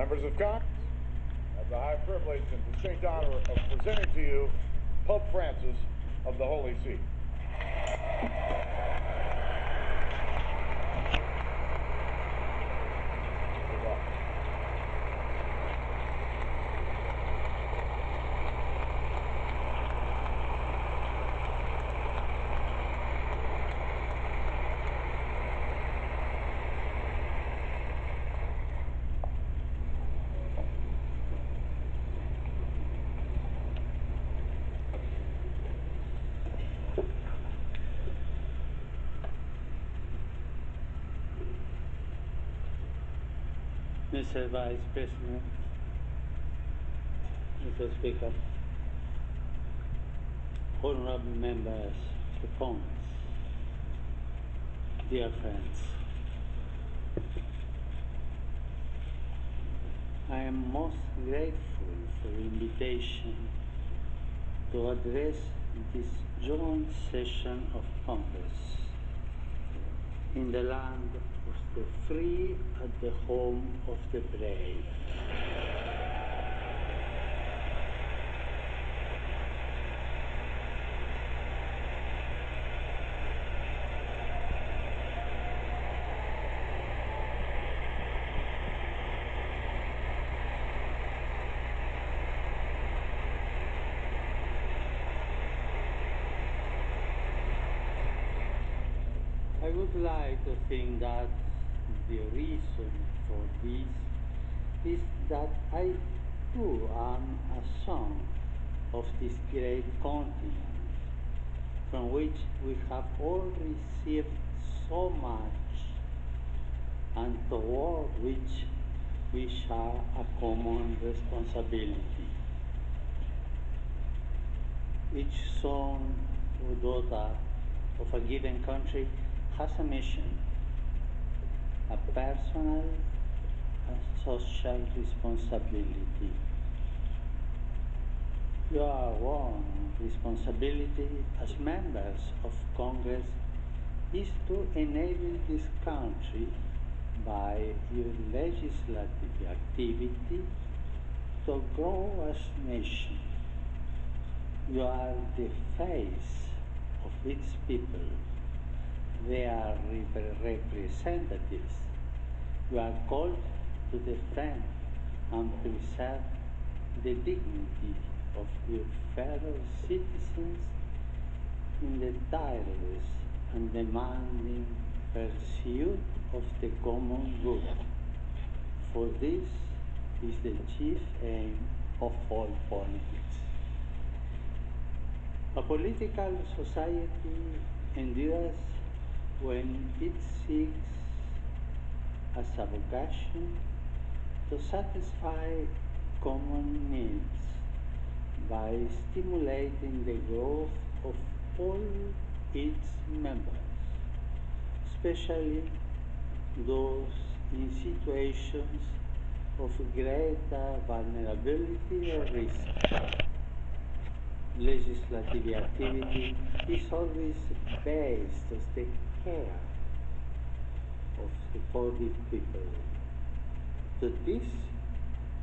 Members of Congress, I have the high privilege and distinct honor of presenting to you Pope Francis of the Holy See. Mr. Vice President, Mr. Speaker, honorable members of the Congress, dear friends, I am most grateful for the invitation to address this joint session of Congress in the land of the free at the home of the brave. I would like to think that the reason for this is that I too am a son of this great continent from which we have all received so much and toward which we share a common responsibility. Each son or daughter of a given country has a mission, a personal and social responsibility. Your one responsibility as members of Congress is to enable this country by your legislative activity to grow as a nation. You are the face of its people. They are representatives. You are called to defend and preserve the dignity of your fellow citizens in the tireless and demanding pursuit of the common good. For this is the chief aim of all politics. A political society endures when it seeks as a vocation to satisfy common needs by stimulating the growth of all its members, especially those in situations of greater vulnerability or risk. Legislative activity is always based on the care of for the people. To this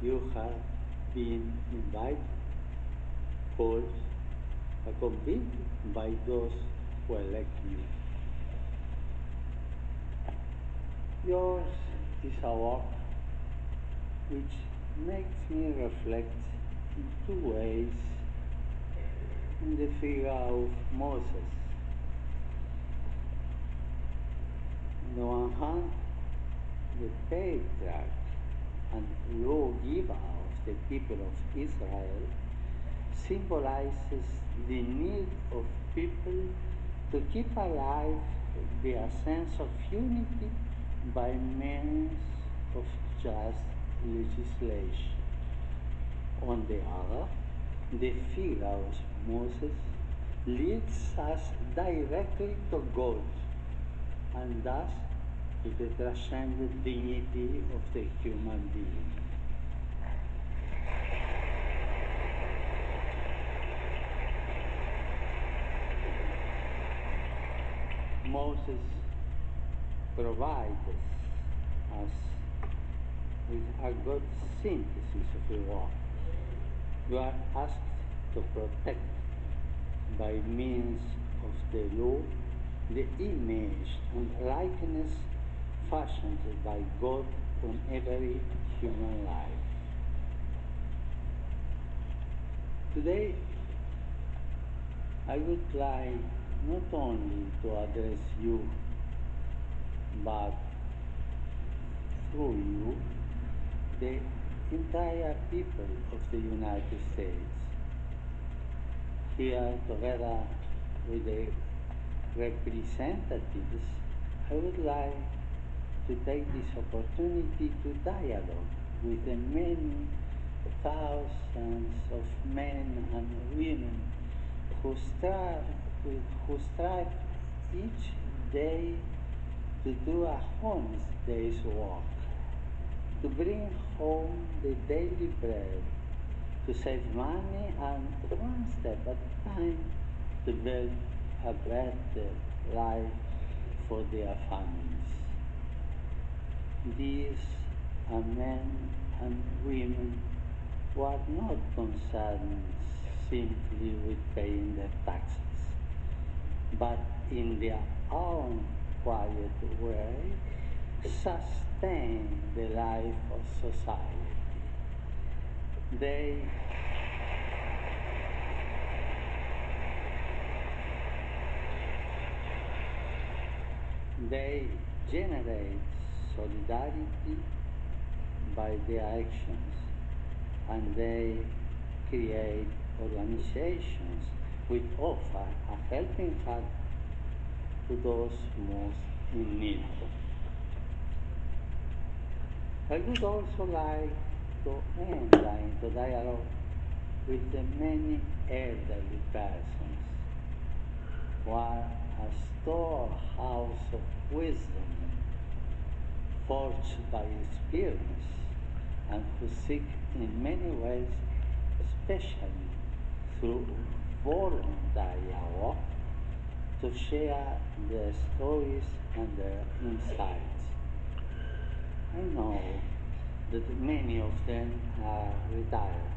you have been invited, called, accompanied by those who elect you. Yours is a work which makes me reflect in two ways in the figure of Moses. On the one hand, the patriarch and lawgiver of the people of Israel symbolizes the need of people to keep alive their sense of unity by means of just legislation. On the other, the figure of Moses leads us directly to God and thus to the transcendent dignity of the human being. Moses provides us with a good synthesis of the work. You are asked to protect, by means of the law, the image and likeness fashioned by God on every human life. Today, I would like not only to address you, but through you, the entire people of the United States. Here, together with the representatives, I would like to take this opportunity to dialogue with the many thousands of men and women who strive each day to do a honest day's work, to bring home the daily bread, to save money, and one step at a time to build a better life for their families. These are men and women who are not concerned simply with paying their taxes, but in their own quiet way sustain the life of society. They They generate solidarity by their actions, and they create organizations which offer a helping hand to those most in need. I would also like to enter into dialogue with the many elderly persons who are a storehouse of wisdom forged by experience and who seek in many ways, especially through voluntary work, to share their stories and their insights. I know that many of them are retired,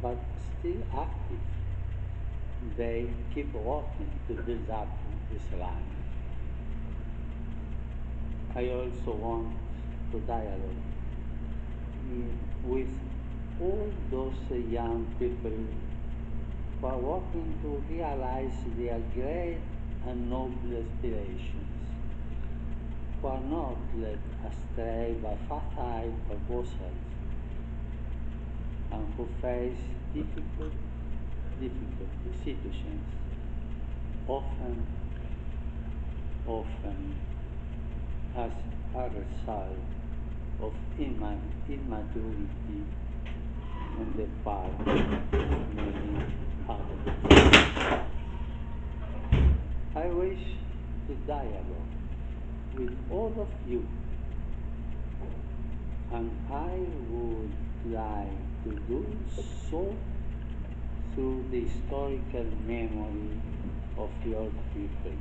but still active. They keep working to build up this land. I also want to dialogue with all those young people who are working to realize their great and noble aspirations, who are not led astray by facile proposals, and who face difficult situations, often as a result of immaturity on the part of many others. I wish to dialogue with all of you, and I would like to do so through the historical memory of your people.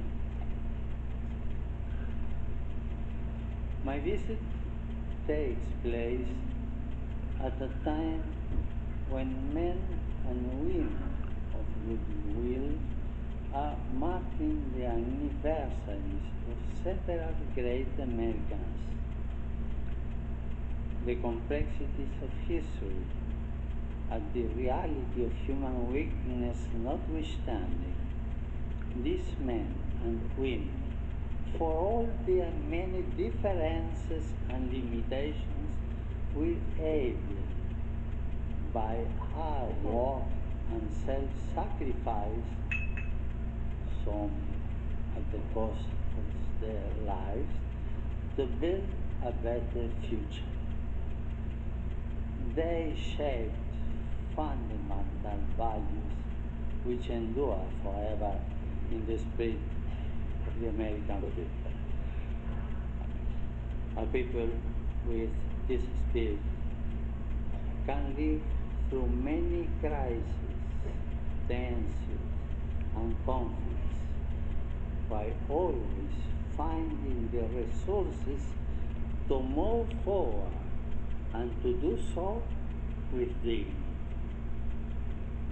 My visit takes place at a time when men and women of goodwill are marking the anniversaries of several great Americans. The complexities of history and the reality of human weakness notwithstanding, these men and women, for all their many differences and limitations, were able, by hard work and self-sacrifice, some at the cost of their lives, to build a better future. They shaped fundamental values which endure forever in the spirit of the American people. A people with this spirit can live through many crises, tensions, and conflicts, while always finding the resources to move forward and to do so with dignity.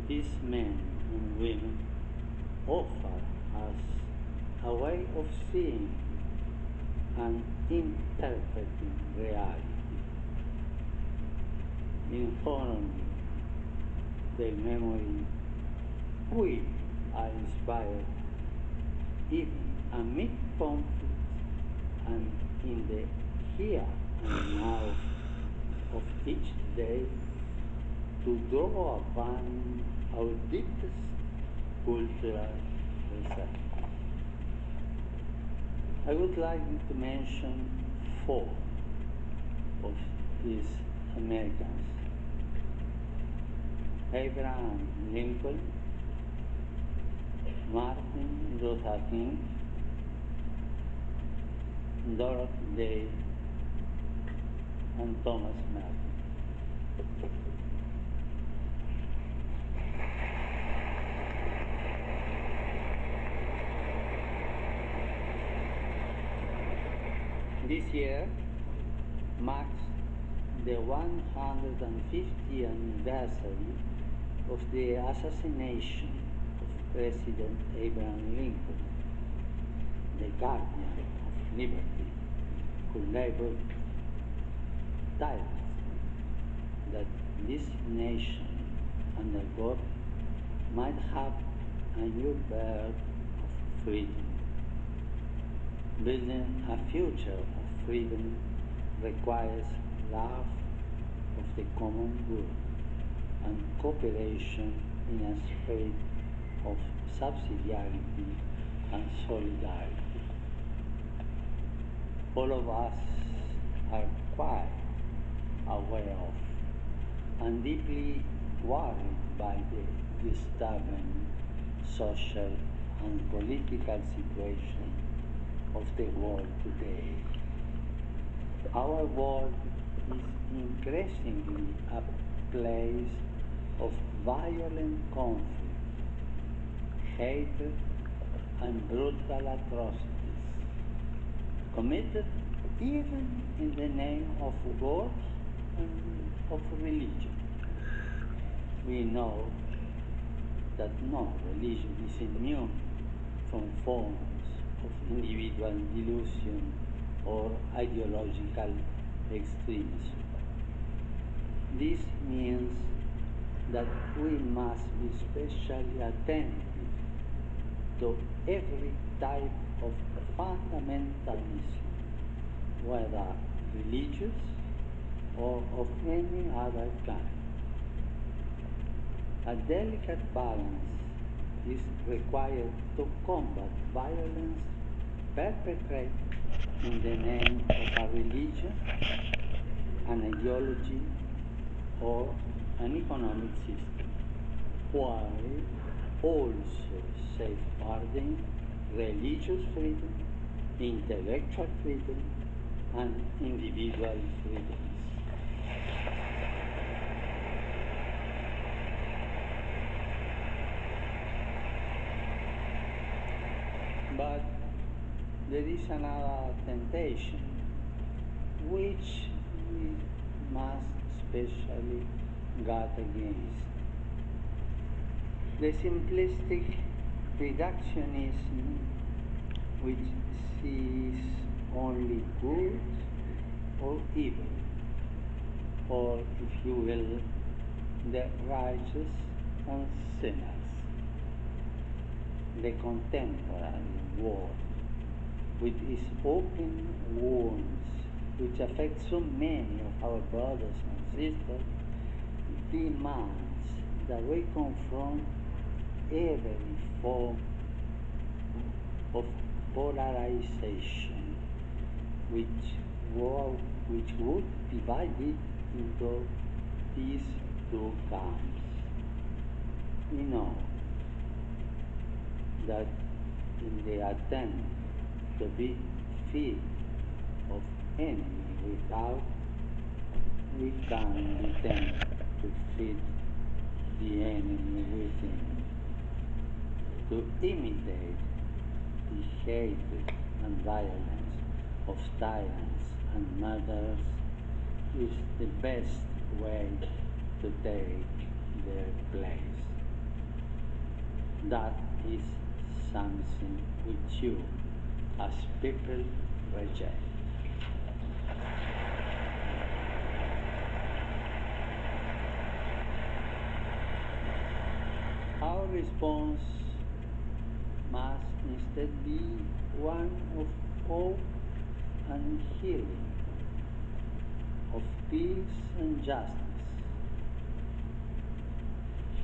These men and women offer us a way of seeing and interpreting reality. In honoring their memory, we are inspired even amid conflict and in the here and now of each day to draw upon our deepest cultural reserve. I would like to mention four of these Americans: Abraham Lincoln, Martin Luther King, Dorothy Day, and Thomas Merton. This year marks the 150th anniversary of the assassination of President Abraham Lincoln, the guardian of liberty, who labored tirelessly that this nation under God might have a new birth of freedom. Building a future of freedom requires love of the common good and cooperation in a spirit of subsidiarity and solidarity. All of us are quite aware of and deeply worried by the disturbing social and political situation of the world today. Our world is increasingly a place of violent conflict, hatred, and brutal atrocities, committed even in the name of God and of religion. We know that no religion is immune from forms of individual delusion or ideological extremism. This means that we must be specially attentive to every type of fundamentalism, whether religious or of any other kind. A delicate balance is required to combat violence perpetrated in the name of a religion, an ideology, or an economic system, while also safeguarding religious freedom, intellectual freedom, and individual freedoms. But there is another temptation which we must specially guard against. The simplistic reductionism which sees only good or evil, or if you will, the righteous and sinners. The contemporary world, with its open wounds, which affect so many of our brothers and sisters, demands that we confront every form of polarization which would divide it into these two camps. We know that in the attempt to be free of enemy without, we can be tempted to feed the enemy within, to imitate the hatred and violence of tyrants and murderers, is the best way to take their place. That is something which you, as people, reject. Our response must instead be one of hope and healing, of peace and justice.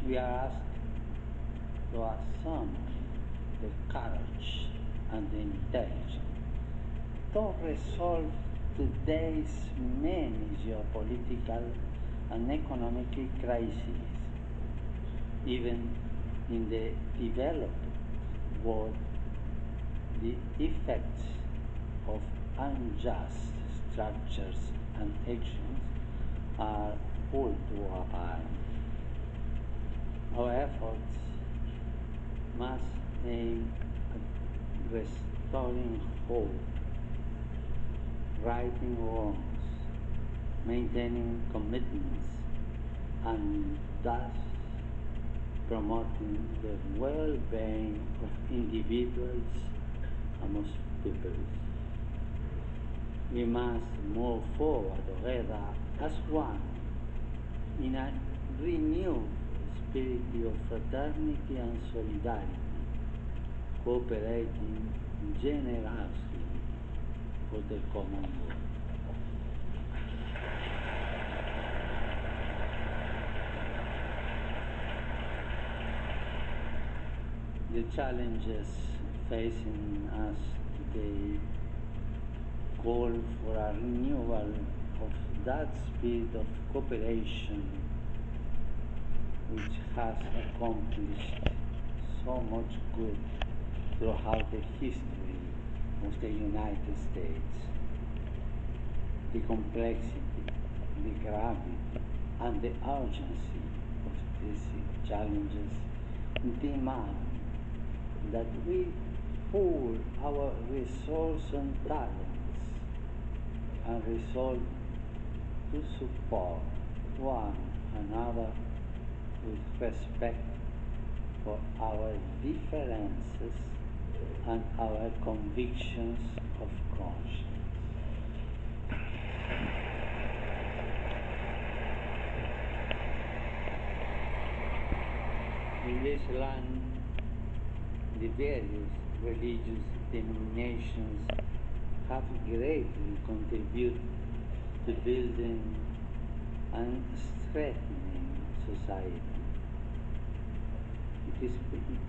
We are asked to assume the courage and the intelligence to resolve today's many geopolitical and economic crises, even in the developed world. The effects of unjust structures and actions are all too apparent. Our efforts must aim at restoring hope, righting wrongs, maintaining commitments, and thus promoting the well-being of individuals amongst peoples. We must move forward together as one in a renewed spirit of fraternity and solidarity, cooperating generously for the common good. The challenges facing us today call for a renewal of that spirit of cooperation which has accomplished so much good throughout the history of the United States. The complexity, the gravity, and the urgency of these challenges demand that we pool our resources and talents and resolve to support one another with respect for our differences and our convictions of conscience. In this land, the various religious denominations have greatly contributed to building and strengthening society.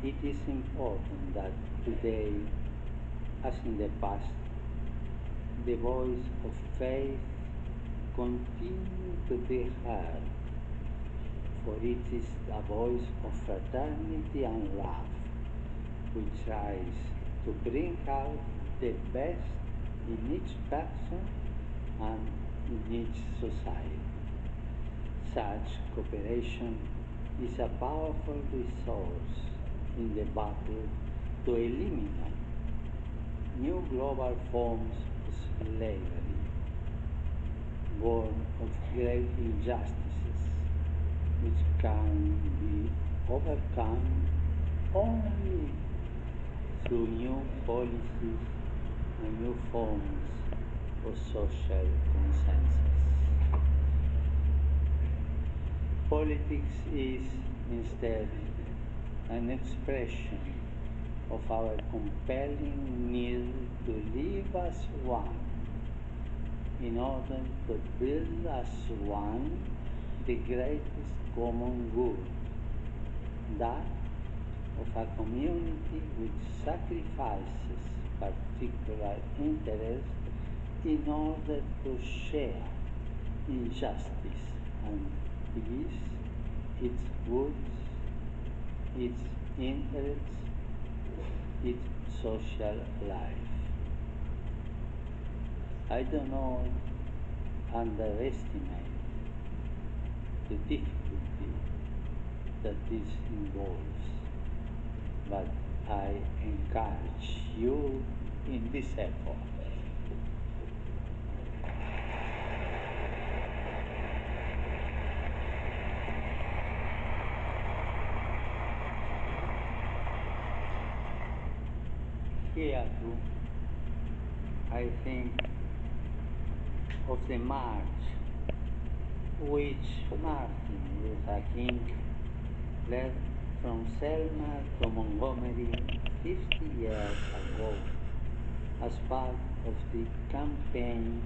It is important that today, as in the past, the voice of faith continue to be heard, for it is a voice of fraternity and love, which tries to bring out the best in each person and in each society. Such cooperation is a powerful resource in the battle to eliminate new global forms of slavery, born of great injustices, which can be overcome only through new policies and new forms of social consensus. Politics is instead an expression of our compelling need to live as one in order to build as one the greatest common good, that of a community which sacrifices particular interests in order to share injustice and peace, its goods, its interests, its social life. I do not underestimate the difficulty that this involves, but I encourage you in this effort. here too, I think of the march which Martin Luther King led from Selma to Montgomery 50 years ago as part of the campaign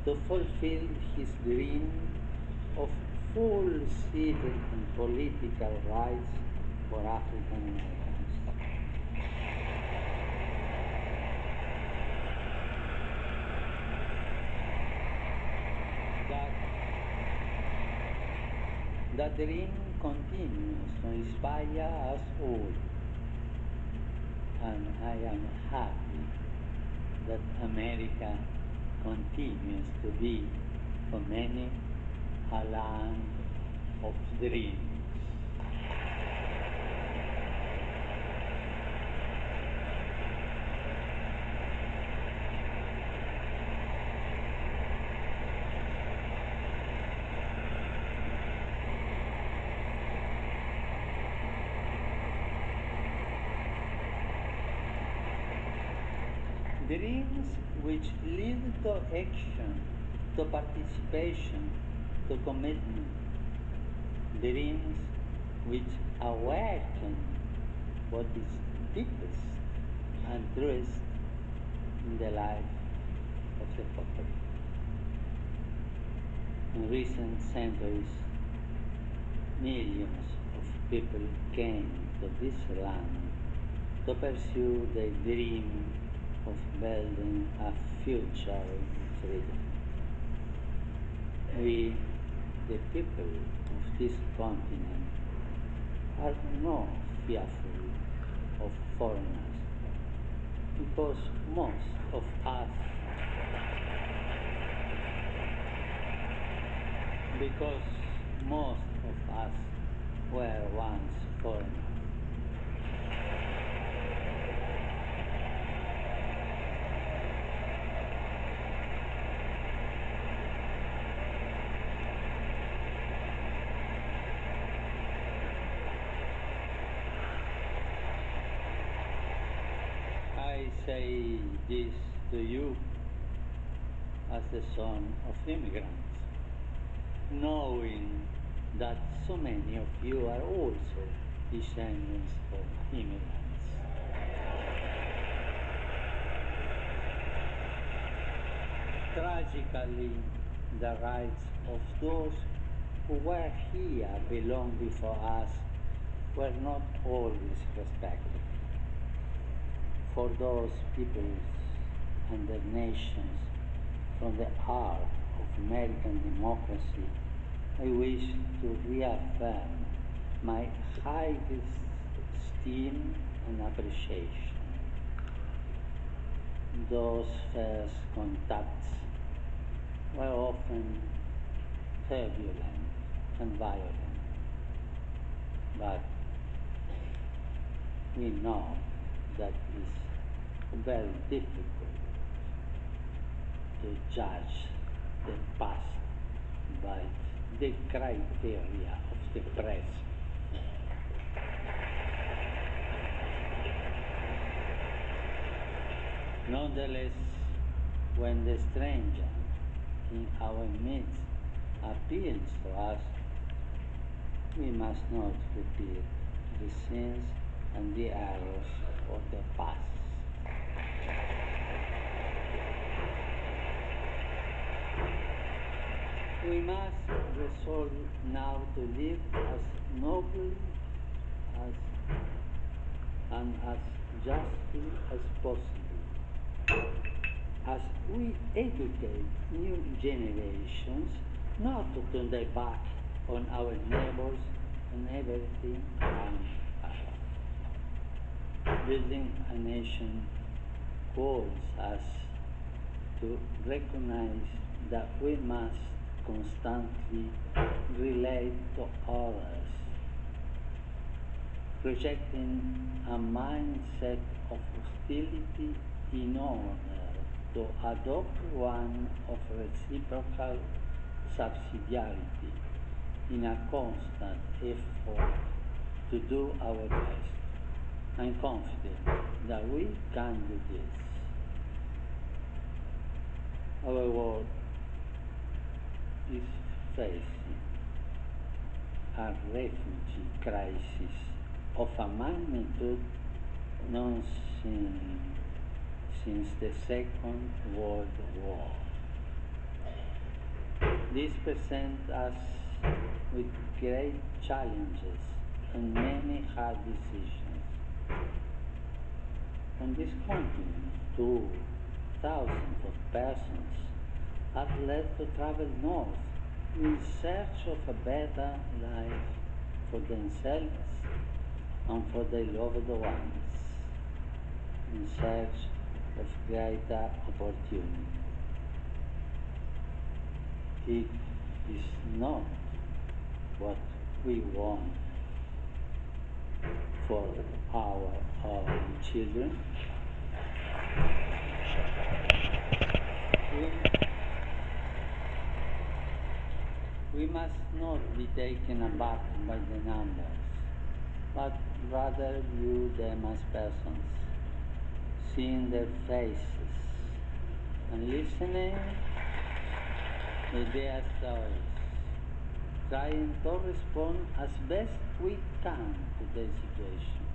to fulfill his dream of full civil and political rights for African Americans. That dream continues to inspire us all, and I am happy that America continues to be, for many, a land of dreams. Dreams which lead to action, to participation, to commitment. Dreams which awaken what is deepest and truest in the life of the people. In recent centuries, millions of people came to this land to pursue their dream of building a future in freedom. We, the people of this continent, are not fearful of foreigners because most of us were once foreigners. I say this to you as the son of immigrants, knowing that so many of you are also descendants of immigrants. Tragically, the rights of those who were here belong before us were not always respected. For those peoples and their nations from the heart of American democracy, I wish to reaffirm my highest esteem and appreciation. Those first contacts were often turbulent and violent, but we know that it's very difficult to judge the past by the criteria of the present. Nonetheless, when the stranger in our midst appeals to us, we must not repeat the sins and the errors of the past. We must resolve now to live as nobly as and as justly as possible. As we educate new generations not to turn their back on our neighbors and everything around us. Building a nation calls us to recognize that we must constantly relate to others, rejecting a mindset of hostility in order to adopt one of reciprocal subsidiarity in a constant effort to do our best. I'm confident that we can do this. Our world is facing a refugee crisis of a magnitude known since the Second World War. This presents us with great challenges and many hard decisions. On this continent, too, thousands of persons are led to travel north in search of a better life for themselves and for their loved ones, in search of greater opportunity. It is not what we want for our own children. We must not be taken aback by the numbers, but rather view them as persons, seeing their faces and listening to their stories, trying to respond as best we can to their situation,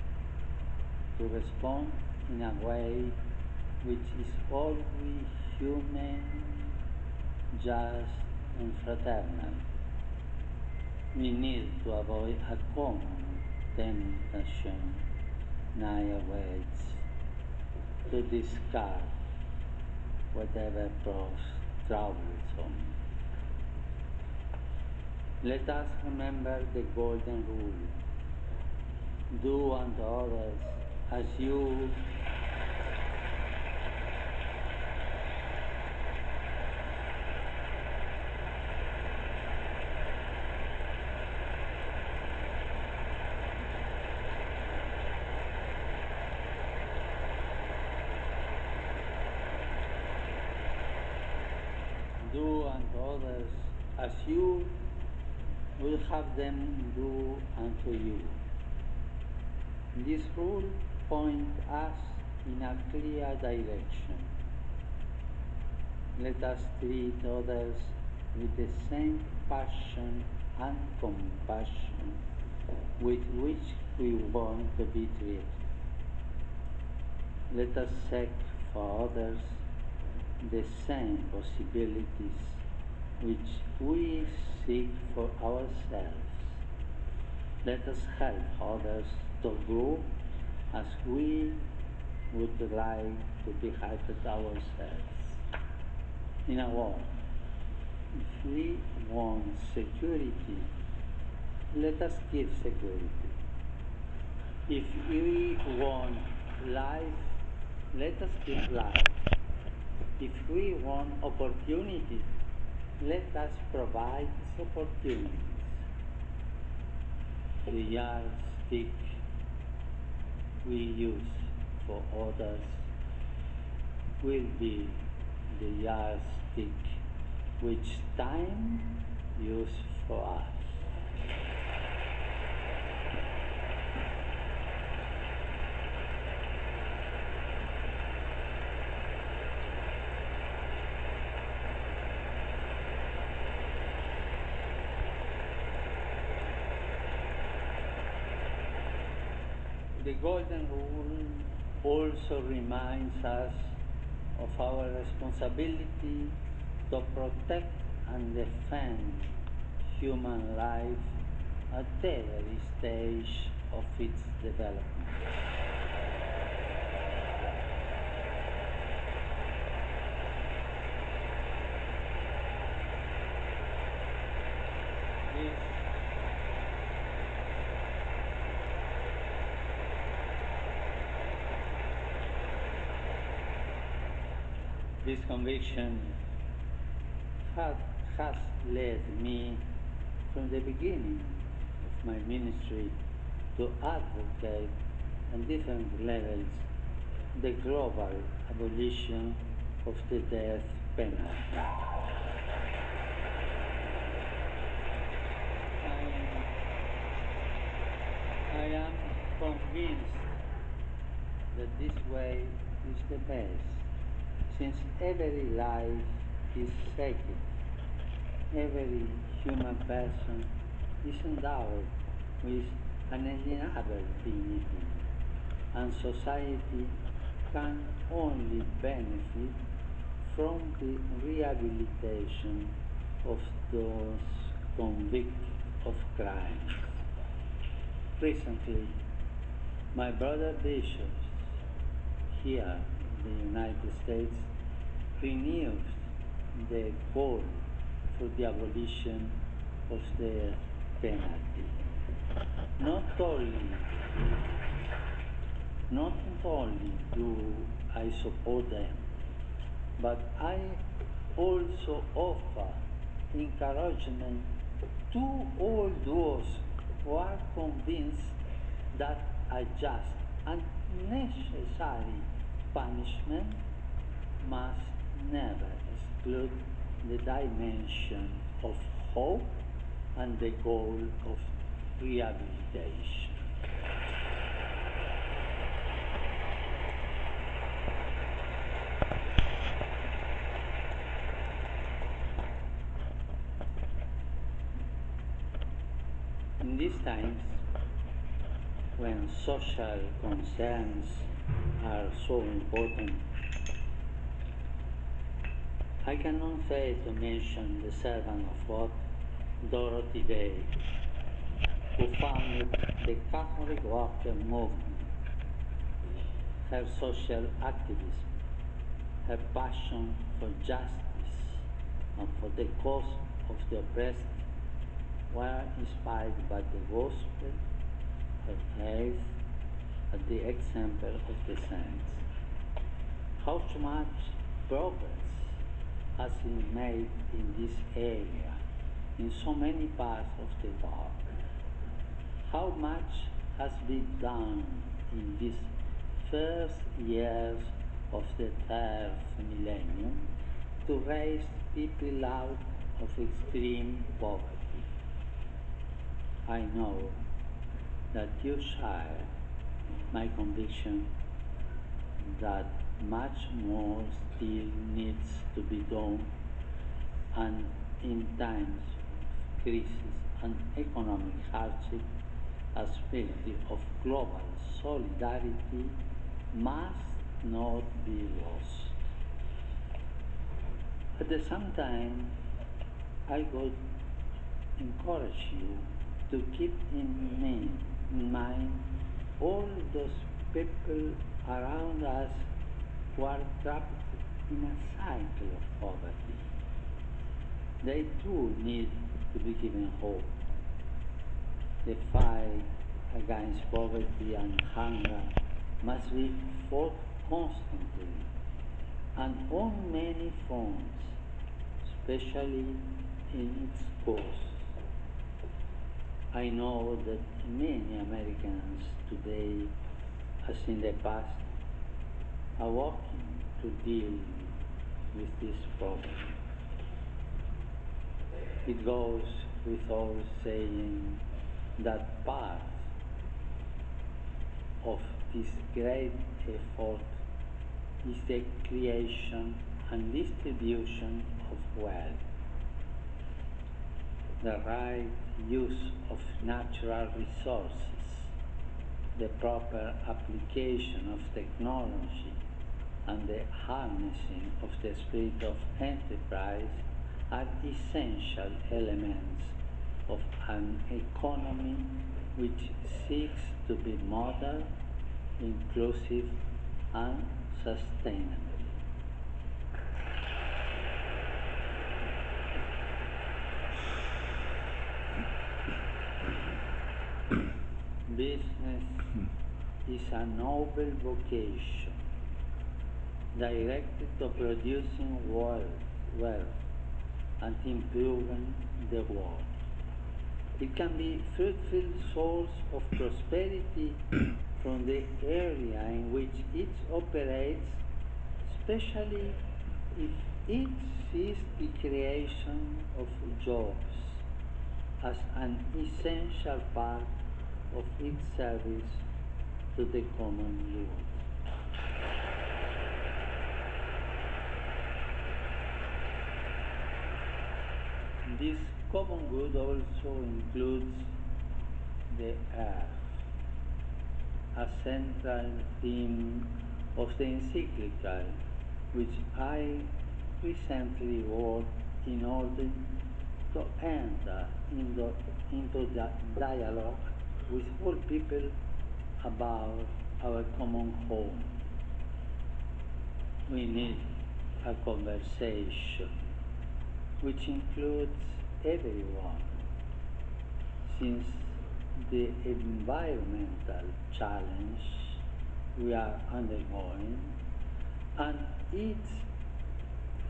to respond in a way which is always human, just, and fraternal. We need to avoid a common temptation nigh awaits to discard whatever proves troublesome. Let us remember the golden rule. Do unto others as you do unto others as you will have them do unto you. This rule points us in a clear direction. Let us treat others with the same passion and compassion with which we want to be treated. Let us seek for others the same possibilities which we seek for ourselves. Let us help others to grow as we would like to be helped ourselves. In a word, if we want security, let us give security. If we want life, let us give life. If we want opportunity, let us provide these opportunities. The yardstick we use for others will be the yardstick which time uses for us. The Golden Rule also reminds us of our responsibility to protect and defend human life at every stage of its development. This conviction has led me from the beginning of my ministry to advocate at different levels the global abolition of the death penalty. I am convinced that this way is the best, since every life is sacred, every human person is endowed with unalienable dignity, and society can only benefit from the rehabilitation of those convicted of crimes. Recently, my brother bishops here in the United States renewed the call for the abolition of the penalty. Not only, not only do I support them, but I also offer encouragement to all those who are convinced that a just and necessary punishment must never exclude the dimension of hope and the goal of rehabilitation. In these times, when social concerns are so important, I cannot fail to mention the servant of God, Dorothy Day, who founded the Catholic Worker Movement. Her social activism, her passion for justice and for the cause of the oppressed were inspired by the gospel, her faith, and the example of the saints. How much progress has been made in this area in so many parts of the world? How much has been done in these first years of the third millennium to raise people out of extreme poverty? I know that you share my conviction that much more still needs to be done, and in times of crisis and economic hardship, a spirit of global solidarity must not be lost. At the same time, I would encourage you to keep in mind all those people around us who are trapped in a cycle of poverty. They too need to be given hope. The fight against poverty and hunger must be fought constantly and on many fronts, especially in its cause. I know that many Americans today, as in the past, are working to deal with this problem. It goes without saying that part of this great effort is the creation and distribution of wealth, the right use of natural resources, the proper application of technology, and the harnessing of the spirit of enterprise are essential elements of an economy which seeks to be modern, inclusive, and sustainable. Business is a noble vocation directed to producing wealth and improving the world. It can be a fruitful source of prosperity from the area in which it operates, especially if it sees the creation of jobs as an essential part of its service to the common good. This common good also includes the earth, a central theme of the encyclical, which I recently wrote in order to enter into the dialogue with all people about our common home. We need a conversation which includes everyone, since the environmental challenge we are undergoing and its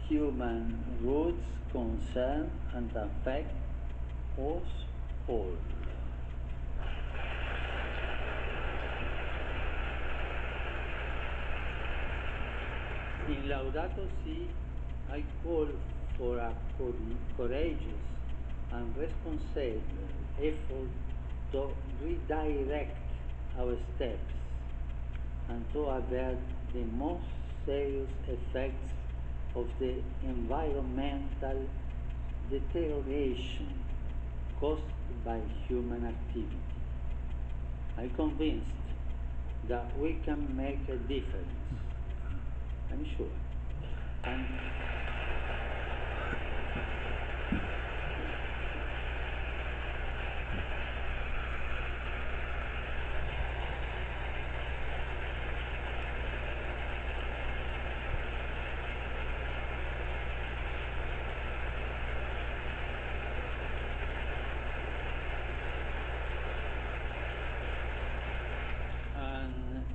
human roots concern and affect us all. In Laudato Si, I call for a courageous and responsible effort to redirect our steps and to avert the most serious effects of the environmental deterioration caused by human activity. I'm convinced that we can make a difference. I'm sure. And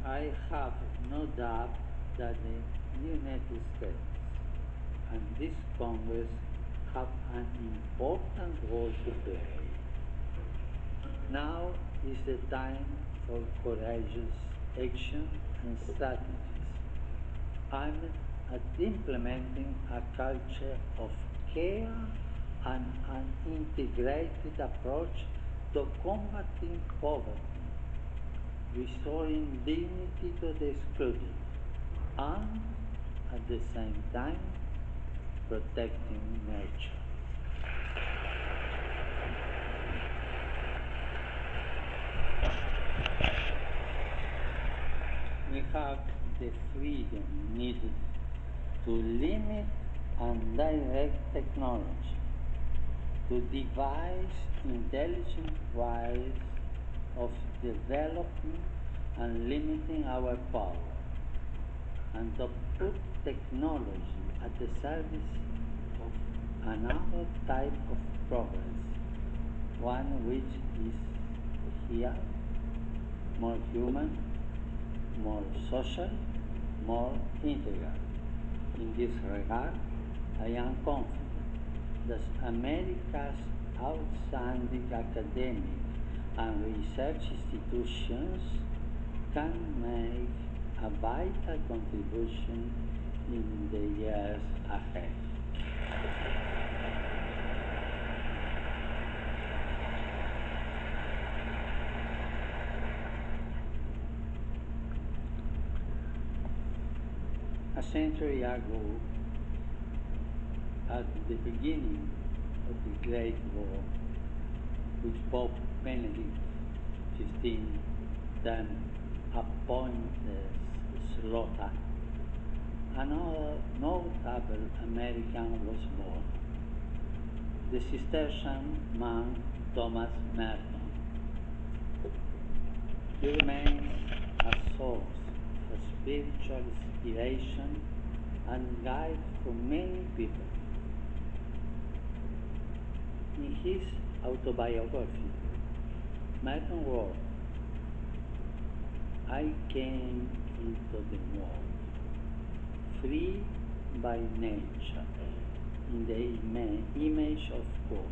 I have no doubt that the United States and this Congress have an important role to play. Now is the time for courageous action and strategies aimed at implementing a culture of care and an integrated approach to combating poverty, restoring dignity to the excluded, and at the same time protecting nature. We have the freedom needed to limit and direct technology, to devise intelligent ways of developing and limiting our power, and to put technology at the service of another type of progress, one which is here, more human, more social, more integral. In this regard, I am confident that America's outstanding academic and research institutions can make a vital contribution in the years ahead. A century ago, at the beginning of the Great War, which Pope Benedict XV then appointed slaughter, another notable American was born, the Cistercian monk Thomas Merton. He remains a source of spiritual inspiration and guide for many people. In his autobiography, Merton wrote, I came into the world, free by nature, in the image of God.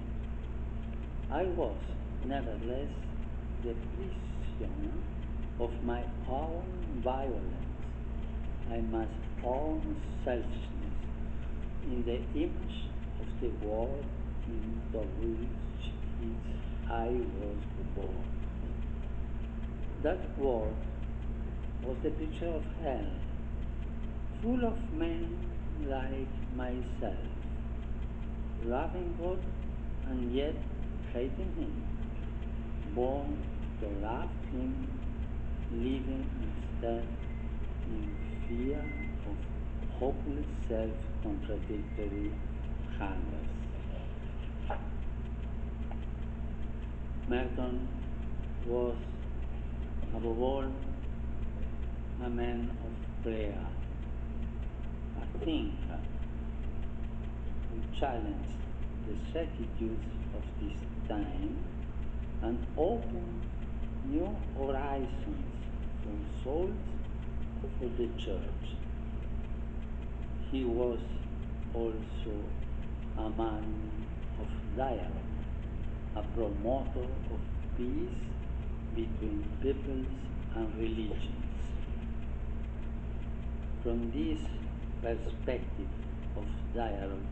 I was, nevertheless, the prisoner of my own violence, my own selfishness, in the image of the world into which I was born. That world was the picture of hell, full of men like myself, loving God and yet hating him, born to love him, living instead in fear of hopeless self-contradictory hungers. Merton was, above all, a man of prayer, a thinker who challenged the certitudes of his time and opened new horizons for souls for the church. He was also a man of dialogue, a promoter of peace between peoples and religions. From this perspective of dialogue,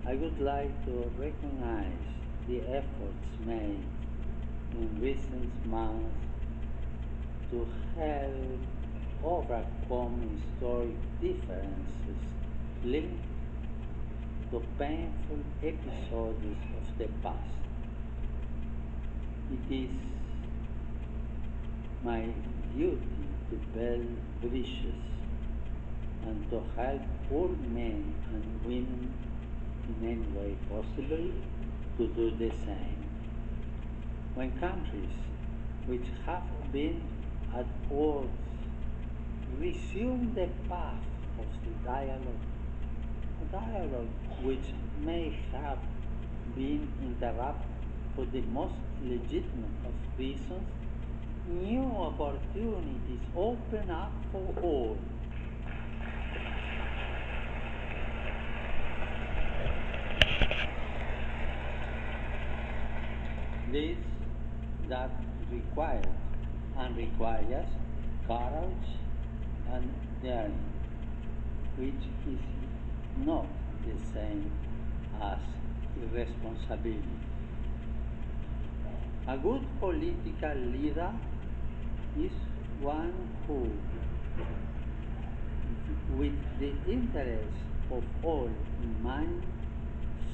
I would like to recognize the efforts made in recent months to help overcome historic differences linked to painful episodes of the past. It is my duty to build bridges and to help all men and women in any way possible to do the same. When countries which have been at odds resume the path of the dialogue, a dialogue which may have been interrupted for the most legitimate of reasons, new opportunities open up for all. This that required and requires courage and daring, which is not the same as irresponsibility. A good political leader is one who, with the interest of all in mind,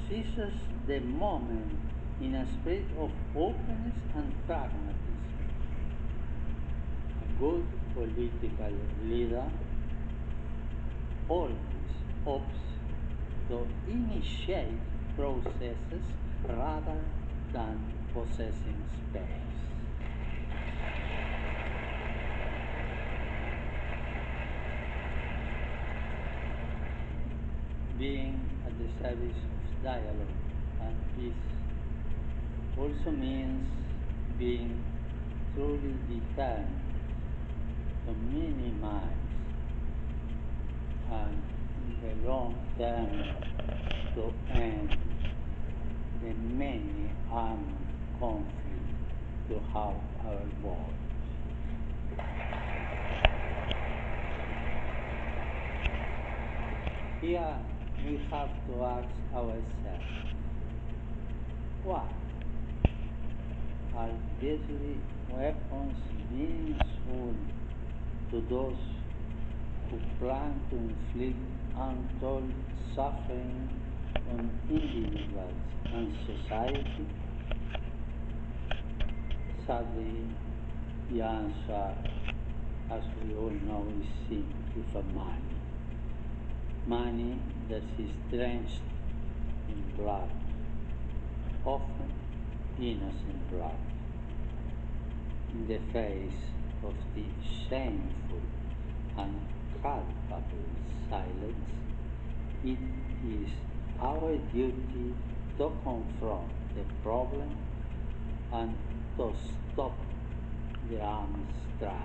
seizes the moment in a spirit of openness and pragmatism. A good political leader always opts to initiate processes rather than possessing space. Being at the service of dialogue and peace also means being truly determined to minimize and in the long term to end the many armed conflicts throughout our world. Here we have to ask ourselves, why are deadly weapons being sold to those who plan to inflict untold suffering on individuals and society? Sadly, the answer, as we all know, is simply for money. Money that is drenched in blood, often innocent blood. In the face of the shameful and culpable silence, it is our duty to confront the problem and to stop the arms strife.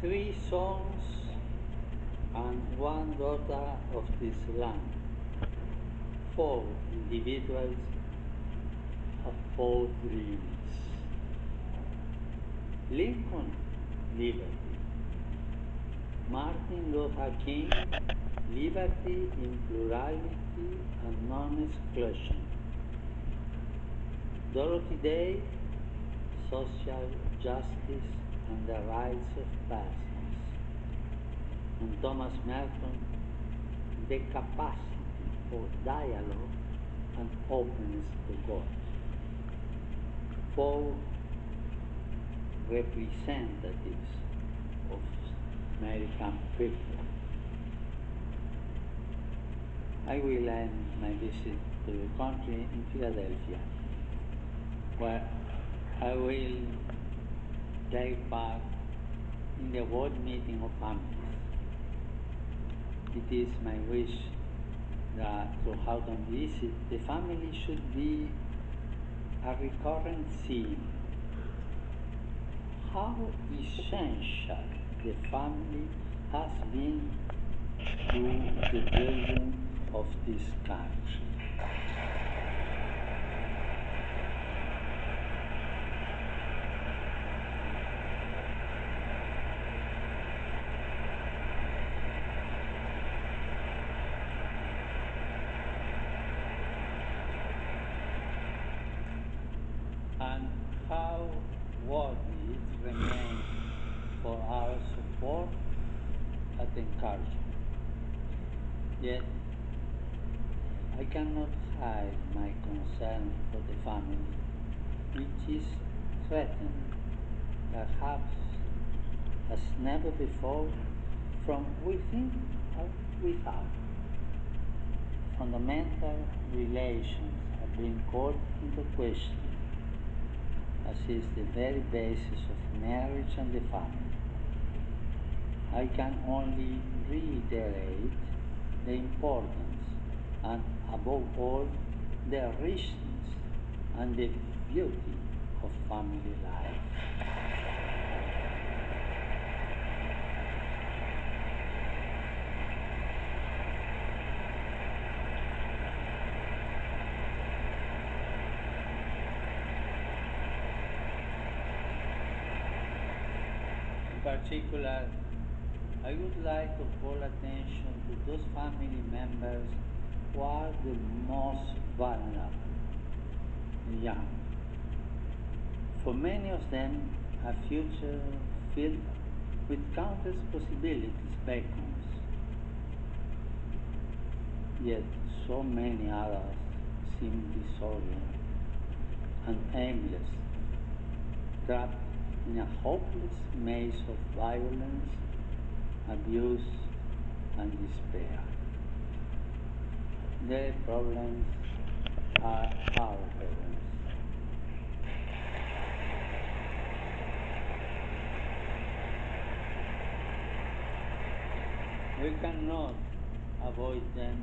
Three sons and one daughter of this land. Four individuals have four dreams. Lincoln, liberty. Martin Luther King, liberty in plurality and non-exclusion. Dorothy Day, social justice and the rights of persons. And Thomas Merton, the capacity for dialogue and openness to God. Four representatives of American people. I will end my visit to the country in Philadelphia, where I will take part in the World Meeting of Families. It is my wish that throughout the visit, the family should be a recurrent theme. How essential the family has been to the building of this country. And how worthy it remains for our support and encouragement. Yet, I cannot hide my concern for the family, which is threatened, perhaps as never before, from within or without. Fundamental relations have been called into question, as is the very basis of marriage and the family. I can only reiterate the importance and, above all, the richness and the beauty of family life. In particular, I would like to call attention to those family members who are the most vulnerable, the young. For many of them, a future filled with countless possibilities beckons, yet so many others seem disoriented and aimless, trapped in a hopeless maze of violence, abuse, and despair. Their problems are our problems. We cannot avoid them.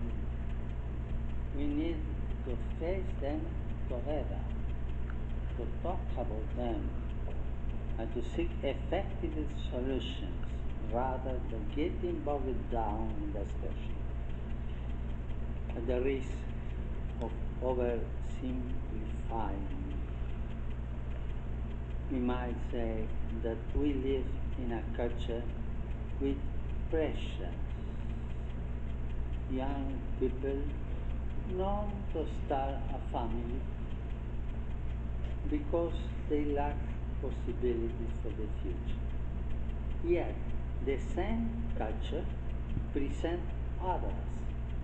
We need to face them together, to talk about them, and to seek effective solutions rather than getting bogged down in discussion. At the risk of oversimplifying, we might say that we live in a culture with precious young people known to start a family because they lack possibilities for the future. Yet, the same culture presents others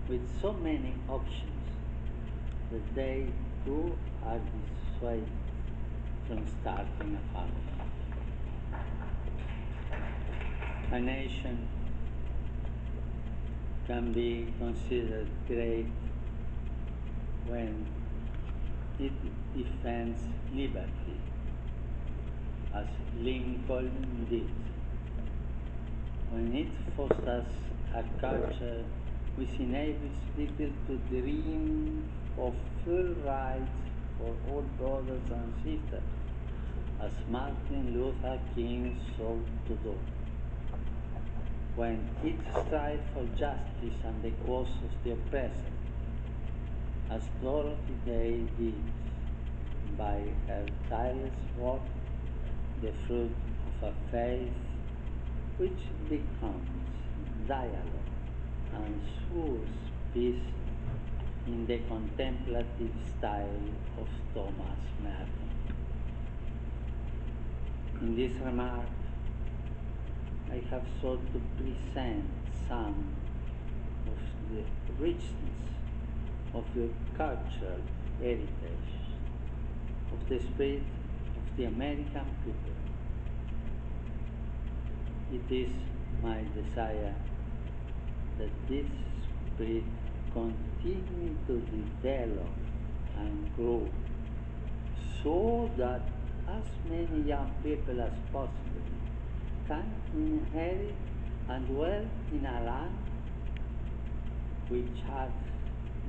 with so many options that they too are dissuaded from starting a family. A nation can be considered great when it defends liberty, as Lincoln did, when it fosters a culture which enables people to dream of full rights for all brothers and sisters, as Martin Luther King sought to do, when it strives for justice and the cause of the oppressed, as Dorothy Day did by her tireless work, the fruit of a faith which becomes dialogue ensures peace in the contemplative style of Thomas Merton. In this remark, I have sought to present some of the richness of the cultural heritage of the spirit of the American people. It is my desire that this spirit continue to develop and grow so that as many young people as possible can inherit and dwell in a land which has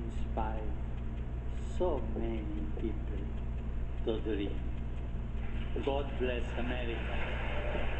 inspired so many people to dream. God bless America.